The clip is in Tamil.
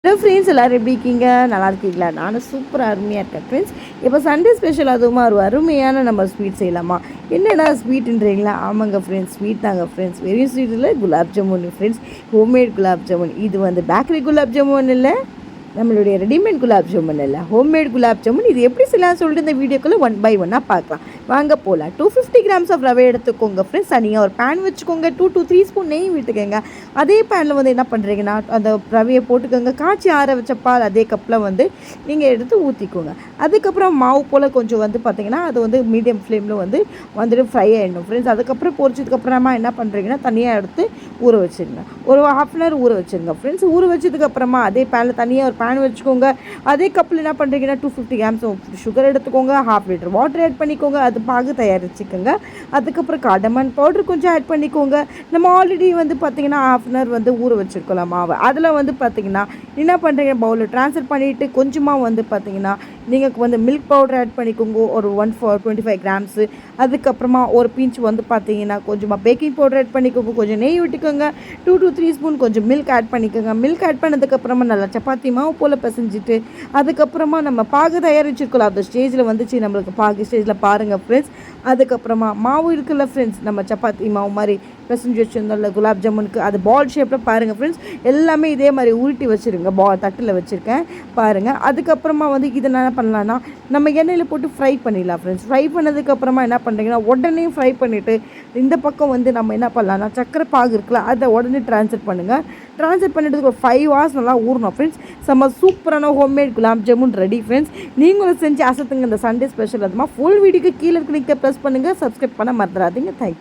ஹலோ ஃப்ரெண்ட்ஸ், எல்லோரும் எப்படி இருக்கீங்க? நல்லா இருக்கீங்களா? நானும் சூப்பராக அருமையாக இருக்கேன் ஃப்ரெண்ட்ஸ். இப்போ சண்டே ஸ்பெஷல் அதுவுமா ஒரு அருமையான நம்ம ஸ்வீட் செய்யலாமா? என்னடா ஸ்வீட்டுன்றீங்களா? ஆமாங்க ஃப்ரெண்ட்ஸ், ஸ்வீட் தாங்க ஃப்ரெண்ட்ஸ். வெறும் ஸ்வீட் இல்லை, குலாப் ஜாமுன் ஃப்ரெண்ட்ஸ். ஹோம்மேட் குலாப் ஜாமுன். இது வந்து பேக்கரி குலாப் ஜாமுன் இல்லை, நம்மளுடைய ரெடிமேட் குலாப் ஜாமுன் இல்லை, ஹோம்மேட் குலாப் ஜாமுன். இது எப்படி செய்யலாம் சொல்லிட்டு இந்த வீடியோக்குள்ளே ஒன் பை ஒன்னாக பார்க்கலாம். வாங்க போகலாம். 250 கிராம்ஸ் ஆஃப் ரவை எடுத்துக்கோங்க ஃப்ரெண்ட்ஸ். தனியாக ஒரு பேன் வச்சுக்கோங்க. 2 to 3 ஸ்பூன் நெய் விட்டுக்கோங்க. அதே பேனில் வந்து என்ன பண்ணுறீங்கன்னா, அந்த ரவையை போட்டுக்கோங்க. காய்ச்சி ஆற வச்ச பால் அதே கப்பில் வந்து நீங்கள் எடுத்து ஊற்றிக்கோங்க. அதுக்கப்புறம் மாவு போல் கொஞ்சம் வந்து பார்த்திங்கன்னா, அது வந்து மீடியம் ஃப்ளேமில் வந்துட்டு ஃப்ரை ஆகிடணும் ஃப்ரெண்ட்ஸ். அதுக்கப்புறம் பொரிச்சதுக்கப்புறமா என்ன பண்ணுறீங்கன்னா, தனியாக எடுத்து ஊற வச்சுருங்க. ஒரு ½ அன் ஹவர் ஊற வச்சுருங்க ஃப்ரெண்ட்ஸ். ஊற வச்சதுக்கப்புறமா அதே பேனில் தனியாக ஒரு பேன் வச்சுக்கோங்க. அதே கப்பில் என்ன பண்ணுறீங்கன்னா, 250 கிராம்ஸ் சுகர் எடுத்துக்கோங்க. ½ லிட்டர் வாட்டர் ஆட் பண்ணிக்கோங்க. அது பாகு தயாரிச்சுக்கோங்க. அதுக்கப்புறம் கார்டமன் பவுடர் கொஞ்சம் ஆட் பண்ணிக்கோங்க. நம்ம ஆல்ரெடி வந்து பார்த்திங்கன்னா ½ அன் ஹவர் வந்து ஊற வச்சுருக்கலாம் மாவு. அதில் வந்து பார்த்திங்கன்னா என்ன பண்ணுறீங்க, பவுலில் ட்ரான்ஸ்ஃபர் பண்ணிவிட்டு கொஞ்சமாக வந்து பார்த்திங்கன்னா நீங்கள் வந்து மில்க் பவுடர் ஆட் பண்ணிக்கோங்க. ஒரு 125 கிராம்ஸு. அதுக்கப்புறமா ஒரு பிஞ்ச் வந்து பார்த்திங்கன்னா கொஞ்சமாக பேக்கிங் பவுடர் ஆட் பண்ணிக்கோங்க. கொஞ்சம் நெய் விட்டுக்கோங்க. 2 to 3 ஸ்பூன் கொஞ்சம் மில்க் ஆட் பண்ணிக்கோங்க. மில்க் ஆட் பண்ணதுக்கப்புறமா நல்லா சப்பாத்தி மாவு போல் பிசைஞ்சிட்டு அதுக்கப்புறமா நம்ம பாகு தயாரிச்சிருக்கலாம். அந்த ஸ்டேஜில் வந்துச்சு நம்மளுக்கு பாகு ஸ்டேஜில் பாருங்கள் ஃப்ரெண்ட்ஸ். அதுக்கப்புறமா மாவு இருக்குல்ல ஃப்ரெண்ட்ஸ், நம்ம சப்பாத்தி மாவு மாதிரி பிசைஞ்சு வச்சுருந்தோம்ல குலாப் ஜாமுனுக்கு, அது பால் ஷேப்பில் பாருங்கள் ஃப்ரெண்ட்ஸ். எல்லாமே இதே மாதிரி உருட்டி வச்சுருங்க. தட்டில் வச்சுருக்கேன் பாருங்கள். அதுக்கப்புறமா வந்து இதை என்ன பண்ணலான்னா, நம்ம எண்ணெயில் போட்டு ஃப்ரை பண்ணிடலாம் ஃப்ரெண்ட்ஸ். ஃப்ரை பண்ணதுக்கப்புறமா என்ன பண்ணுறீங்கன்னா, உடனே ஃப்ரை பண்ணிவிட்டு இந்த பக்கம் வந்து நம்ம என்ன பண்ணலான்னா, சக்கரை பாகு இருக்குல்ல, அதை உடனே ட்ரான்ஸ்ஃபர் பண்ணுங்கள். ட்ரான்ஸ்ஃபர் பண்ணிட்டு ஒரு 5 hours நல்லா ஊறணும் ஃப்ரெண்ட்ஸ். செம்ம சூப்பரான homemade gulab jamun ready friends. நீங்களும் செஞ்சு அசத்துங்க இந்த சண்டே ஸ்பெஷல். அதுமா ஃபுல் வீடியோக்கு கீழே இருக்க லிங்கை ப்ரெஸ் பண்ணுங்கள். சப்ஸ்கிரைப் பண்ண மறந்துடாதீங்க. தேங்க்யூ.